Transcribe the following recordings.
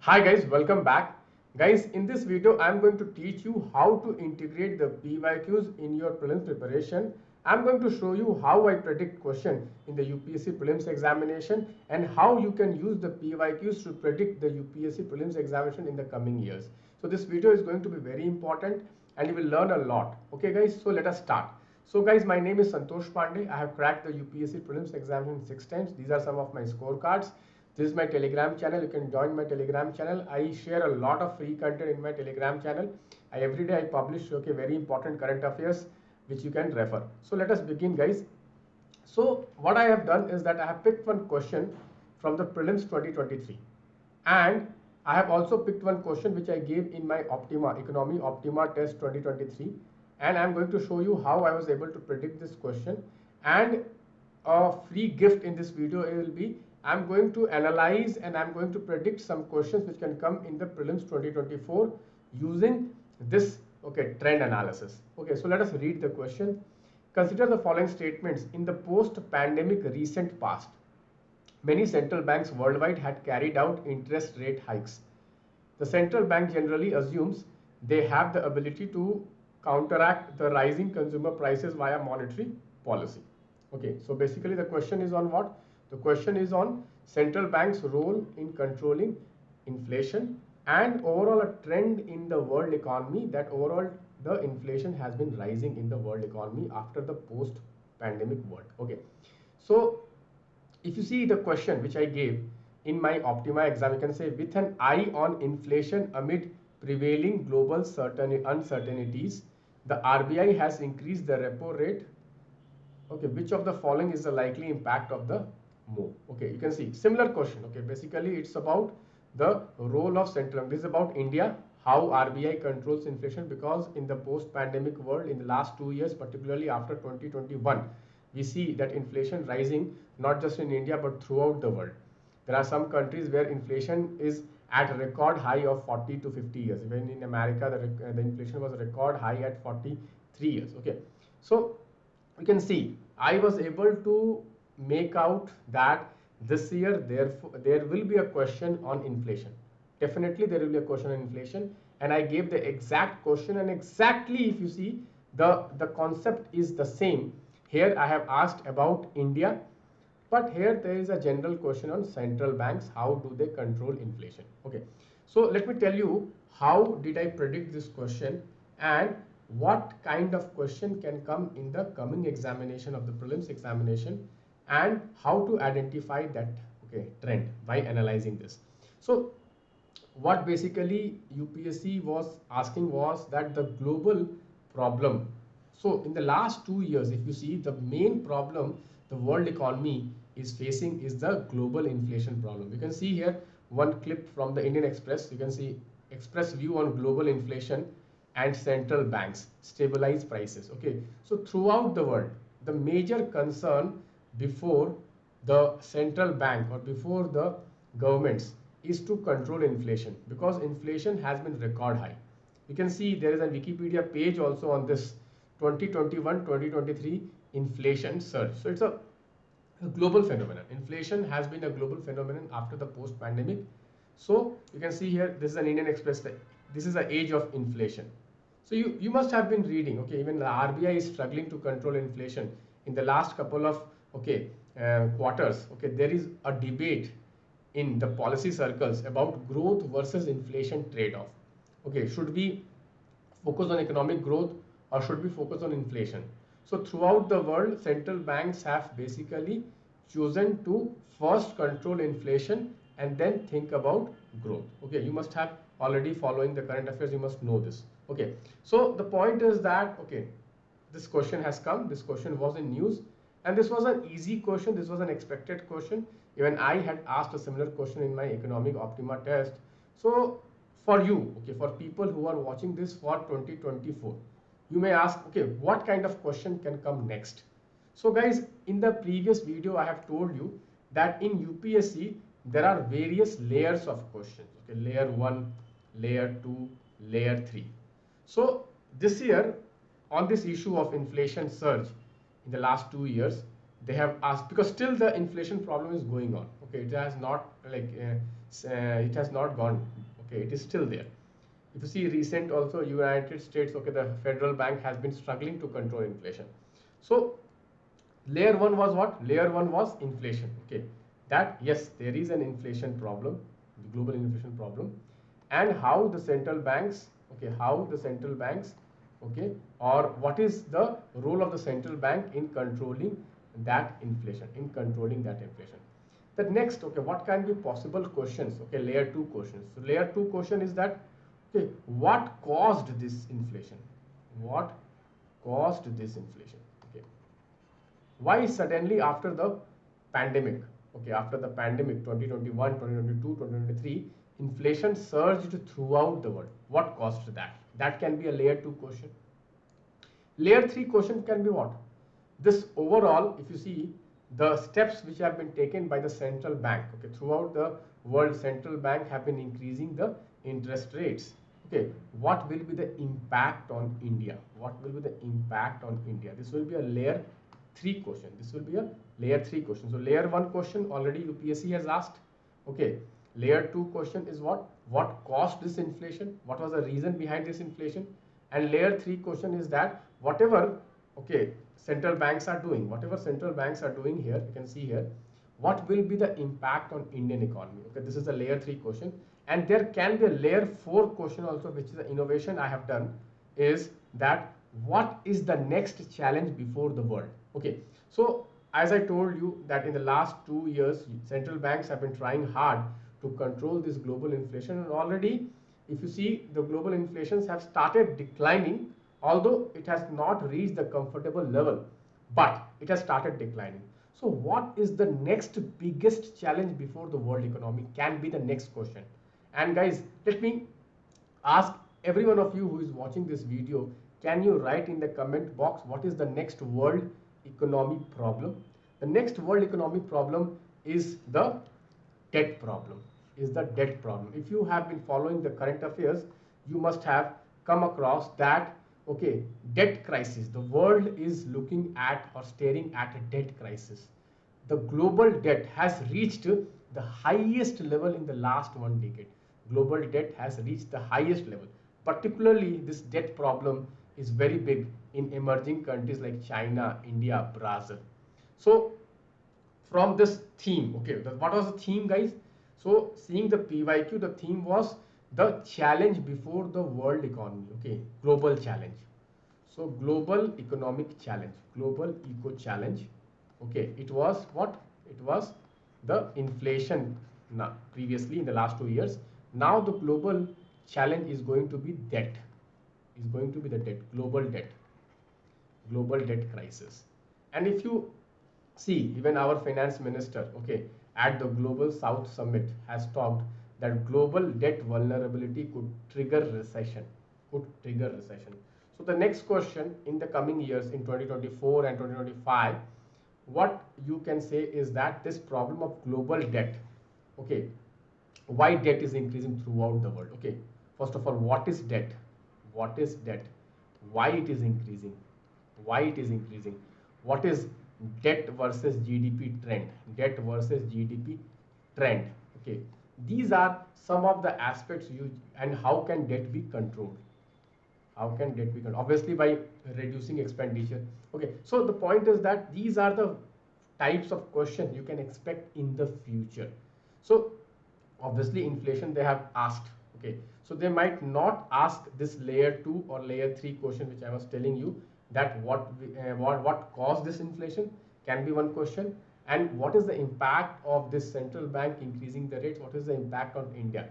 Hi guys, welcome back. Guys, in this video, I am going to teach you how to integrate the PYQs in your prelims preparation. I am going to show you how I predict question in the UPSC prelims examination and how you can use the PYQs to predict the UPSC prelims examination in the coming years. So this video is going to be very important and you will learn a lot. Okay guys, so let us start. So guys, my name is Santosh Pandey. I have cracked the UPSC prelims examination 6 times. These are some of my scorecards. This is my Telegram channel. You can join my Telegram channel. I share a lot of free content in my Telegram channel. Every day I publish very important current affairs which you can refer. So let us begin guys. So what I have done is that I have picked one question from the prelims 2023 and I have also picked one question which I gave in my Optima Economy Optima test 2023 and I am going to show you how I was able to predict this question, and a free gift in this video will be I'm going to analyze and I'm going to predict some questions which can come in the prelims 2024 using this trend analysis. Okay, so let us read the question. Consider the following statements. In the post-pandemic recent past, many central banks worldwide had carried out interest rate hikes. The central bank generally assumes they have the ability to counteract the rising consumer prices via monetary policy. Okay, so basically the question is on what? The question is on central bank's role in controlling inflation and overall a trend in the world economy, that overall the inflation has been rising in the world economy after the post-pandemic world. Okay, so if you see the question which I gave in my Optima exam, you can say with an eye on inflation amid prevailing global uncertainties, the RBI has increased the repo rate. Okay, which of the following is the likely impact of the move? Okay, you can see similar question. Okay, basically it's about the role of central bank. This is about India, how RBI controls inflation, because in the post-pandemic world in the last 2 years, particularly after 2021, we see that inflation rising not just in India but throughout the world. There are some countries where inflation is at a record high of 40 to 50 years. Even in America, the inflation was a record high at 43 years. Okay, so you can see I was able to make out that this year there will be a question on inflation. Definitely there will be a question on inflation, and I gave the exact question, and exactly if you see the concept is the same. Here I have asked about India, but here there is a general question on central banks, how do they control inflation. Okay, so let me tell you how did I predict this question and what kind of question can come in the coming examination of the prelims examination, and how to identify that trend by analyzing this. So what basically UPSC was asking was that the global problem. So in the last 2 years, if you see, the main problem the world economy is facing is the global inflation problem. You can see here one clip from the Indian Express. You can see Express view on global inflation and central banks stabilize prices. Okay, so throughout the world, the major concern before the central bank or before the governments is to control inflation, because inflation has been record high. You can see there is a Wikipedia page also on this 2021-2023 inflation surge. So it's a global phenomenon. Inflation has been a global phenomenon after the post-pandemic. So you can see here, this is an Indian Express. This is the age of inflation. So you must have been reading. Okay, even the RBI is struggling to control inflation in the last couple of quarters. Okay, there is a debate in the policy circles about growth versus inflation trade-off. Okay, should we focus on economic growth or should we focus on inflation? So throughout the world, central banks have basically chosen to first control inflation and then think about growth. Okay, you must have already following the current affairs, you must know this. Okay, so the point is that this question has come. This question was in news, and this was an easy question. This was an expected question. Even I had asked a similar question in my economic Optima test. So for you, okay, for people who are watching this for 2024, you may ask, okay, what kind of question can come next? So guys, in the previous video, I have told you that in UPSC, there are various layers of questions. Okay, layer 1, layer 2, layer 3. So this year, on this issue of inflation surge in the last 2 years, they have asked, because still the inflation problem is going on. Okay, it has not it has not gone. Okay, it is still there. If you see recent also United States, okay, the federal bank has been struggling to control inflation. So layer 1 was what? Layer 1 was inflation. Okay, that yes, there is an inflation problem, the global inflation problem, and how the central banks, okay, how the central banks, okay, or what is the role of the central bank in controlling that inflation, in controlling that inflation. The next, okay, what can be possible questions? Okay, layer 2 questions. So layer 2 question is that, okay, what caused this inflation? What caused this inflation? Okay, why suddenly after the pandemic, okay, after the pandemic 2021, 2022, 2023, inflation surged throughout the world? What caused that? That can be a layer 2 question. Layer 3 question can be what? This overall, if you see the steps which have been taken by the central bank, okay, throughout the world, central bank have been increasing the interest rates. Okay, what will be the impact on India? What will be the impact on India? This will be a layer 3 question. This will be a layer 3 question. So layer 1 question already UPSC has asked. Okay, layer 2 question is what? What caused this inflation? What was the reason behind this inflation? And layer 3 question is that whatever, okay, central banks are doing, whatever central banks are doing here, you can see here, what will be the impact on Indian economy? Okay, this is the layer 3 question. And there can be a layer 4 question also, which is the innovation I have done, is that what is the next challenge before the world? Okay, so as I told you that in the last 2 years, central banks have been trying hard to control this global inflation, and already if you see the global inflations have started declining, although it has not reached the comfortable level, but it has started declining. So what is the next biggest challenge before the world economy can be the next question. And guys, let me ask every one of you who is watching this video, can you write in the comment box what is the next world economy problem? The next world economy problem is the debt problem, is the debt problem. If you have been following the current affairs, you must have come across that, okay, debt crisis. The world is looking at or staring at a debt crisis. The global debt has reached the highest level in the last 1 decade. Global debt has reached the highest level. Particularly, this debt problem is very big in emerging countries like China, India, Brazil. So from this theme, okay, what was the theme, guys? So seeing the PYQ, the theme was the challenge before the world economy, okay, global challenge. So global economic challenge, global eco challenge, okay, it was what? It was the inflation now, previously in the last 2 years. Now the global challenge is going to be debt, is going to be the debt, global debt crisis. And if you see, even our finance minister, okay, at the Global South Summit has talked that global debt vulnerability could trigger recession, could trigger recession. So the next question in the coming years in 2024 and 2025, what you can say is that this problem of global debt, okay, why debt is increasing throughout the world? Okay, first of all, what is debt? What is debt? Why it is increasing? Why it is increasing? What is debt versus GDP trend? Debt versus GDP trend. Okay, these are some of the aspects you, and how can debt be controlled? How can debt be controlled? Obviously by reducing expenditure. Okay, so the point is that these are the types of questions you can expect in the future. So obviously inflation they have asked, okay, so they might not ask this layer 2 or layer 3 question which I was telling you, that what caused this inflation can be one question, and what is the impact of this central bank increasing the rates, what is the impact on India.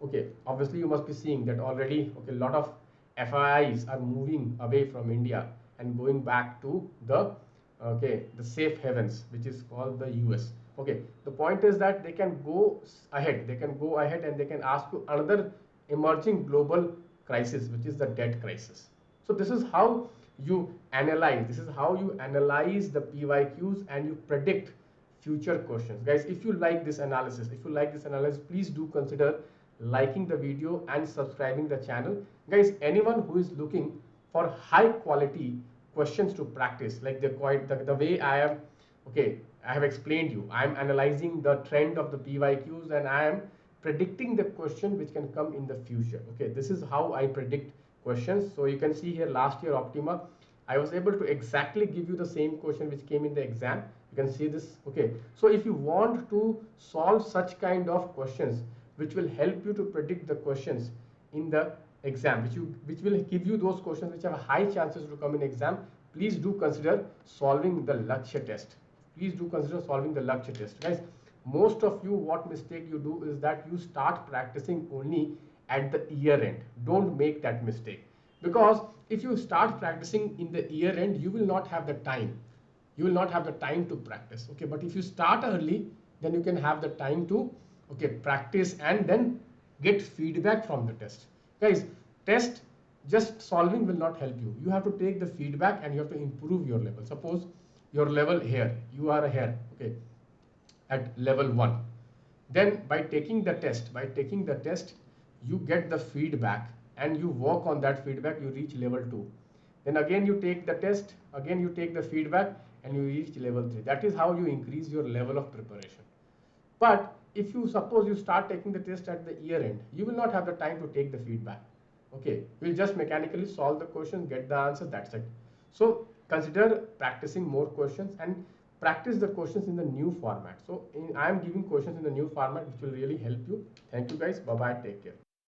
Okay, obviously you must be seeing that already, okay, a lot of FIIs are moving away from India and going back to the, okay, the safe havens, which is called the US. Okay, the point is that they can go ahead, and they can ask you another emerging global crisis, which is the debt crisis. So this is how you analyze, the PYQs, and you predict future questions. Guys, if you like this analysis, please do consider liking the video and subscribing the channel. Guys, anyone who is looking for high quality questions to practice, like the way I am, okay, I have explained you, I am analyzing the trend of the PYQs, and I am predicting the question which can come in the future. Okay, this is how I predict questions. So you can see here last year Optima, I was able to exactly give you the same question which came in the exam. You can see this. Okay, so if you want to solve such kind of questions which will help you to predict the questions in the exam, which will give you those questions which have high chances to come in exam, please do consider solving the Lakshya test. Please do consider solving the Lakshya test, guys. Most of you, what mistake you do is that you start practicing only at the year end. Don't make that mistake, because if you start practicing in the year end, you will not have the time. You will not have the time to practice. Okay, but if you start early, then you can have the time to, okay, practice and then get feedback from the test. Guys, test just solving will not help you. You have to take the feedback and you have to improve your level. Suppose your level here, you are here, okay, at level 1. Then by taking the test, you get the feedback and you work on that feedback, you reach level 2. Then again you take the test, again you take the feedback and you reach level 3. That is how you increase your level of preparation. But if you suppose you start taking the test at the year end, you will not have the time to take the feedback. Okay, you'll just mechanically solve the question, get the answer, that's it. So consider practicing more questions and practice the questions in the new format. So I am giving questions in the new format which will really help you. Thank you guys. Bye bye. Take care.